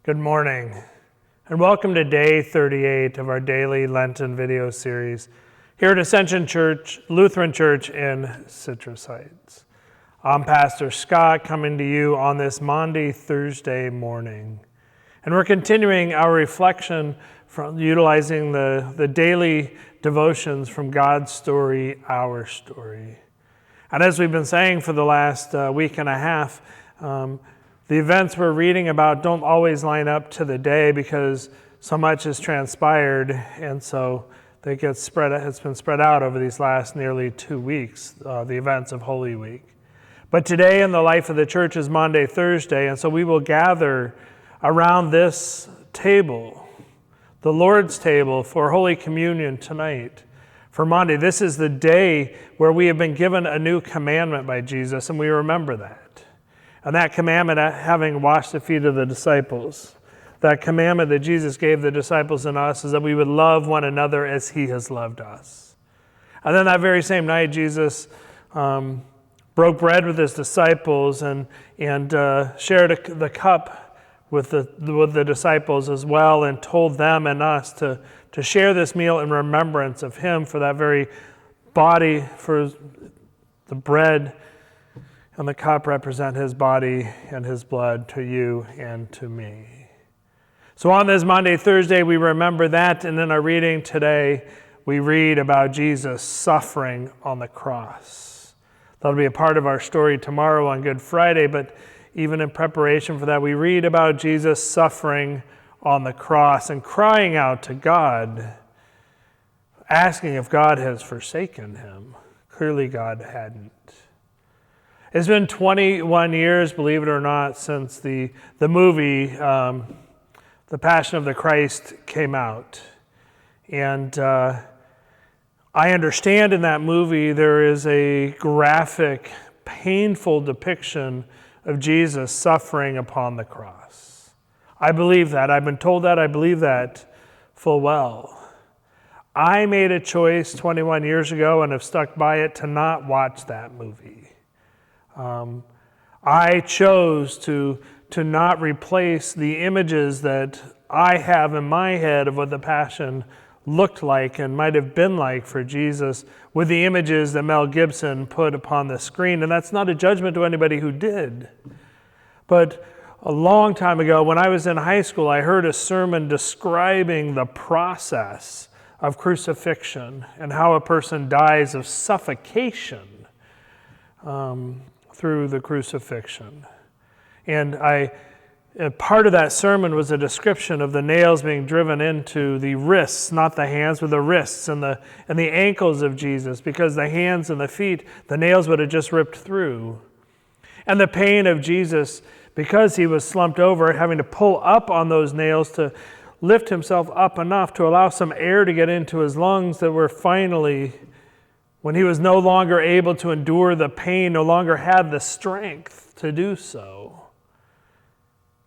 Good morning, and welcome to day 38 of our daily Lenten video series here at Ascension Church, Lutheran Church in Citrus Heights. I'm Pastor Scott, coming to you on this Maundy Thursday morning. And we're continuing our reflection from utilizing the daily devotions from God's story, our story. And as we've been saying for the last week and a half, the events we're reading about don't always line up to the day because so much has transpired, and so it's been spread out over these last nearly 2 weeks, the events of Holy Week. But today in the life of the church is Maundy Thursday, and so we will gather around this table, the Lord's table, for Holy Communion tonight. For Maundy, this is the day where we have been given a new commandment by Jesus, and we remember that. And that commandment, having washed the feet of the disciples, that commandment that Jesus gave the disciples and us is that we would love one another as he has loved us. And then that very same night, Jesus broke bread with his disciples and shared the cup with the disciples as well, and told them and us to share this meal in remembrance of him, for that very body, for the bread and the cup represent his body and his blood to you and to me. So on this Maundy Thursday, we remember that, and in our reading today, we read about Jesus suffering on the cross. That'll be a part of our story tomorrow on Good Friday, but even in preparation for that, we read about Jesus suffering on the cross and crying out to God, asking if God has forsaken him. Clearly, God hadn't. It's been 21 years, believe it or not, since the movie, The Passion of the Christ, came out. And I understand in that movie there is a graphic, painful depiction of Jesus suffering upon the cross. I believe that. I've been told that. I believe that full well. I made a choice 21 years ago and have stuck by it to not watch that movie. I chose to not replace the images that I have in my head of what the Passion looked like and might have been like for Jesus with the images that Mel Gibson put upon the screen. And that's not a judgment to anybody who did. But a long time ago, when I was in high school, I heard a sermon describing the process of crucifixion and how a person dies of suffocation through the crucifixion. And part of that sermon was a description of the nails being driven into the wrists, not the hands, but the wrists and the ankles of Jesus, because the hands and the feet, the nails would have just ripped through. And the pain of Jesus, because he was slumped over, having to pull up on those nails to lift himself up enough to allow some air to get into his lungs, that were finally, when he was no longer able to endure the pain, no longer had the strength to do so,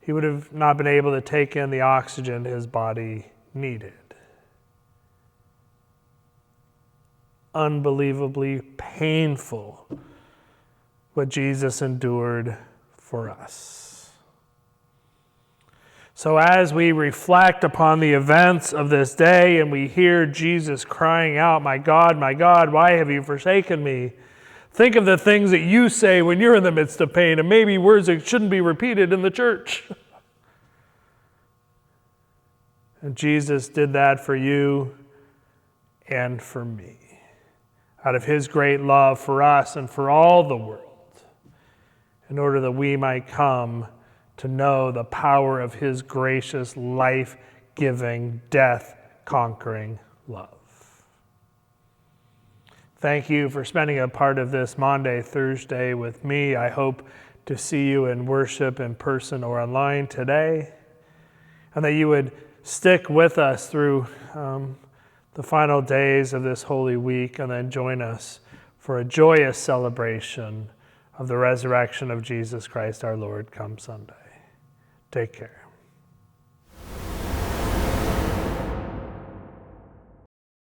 he would have not been able to take in the oxygen his body needed. Unbelievably painful what Jesus endured for us. So as we reflect upon the events of this day and we hear Jesus crying out, my God, why have you forsaken me?" Think of the things that you say when you're in the midst of pain, and maybe words that shouldn't be repeated in the church. And Jesus did that for you and for me, out of his great love for us and for all the world, in order that we might come to know the power of his gracious, life-giving, death-conquering love. Thank you for spending a part of this Maundy Thursday with me. I hope to see you in worship in person or online today, and that you would stick with us through the final days of this Holy Week, and then join us for a joyous celebration of the resurrection of Jesus Christ our Lord come Sunday. Take care.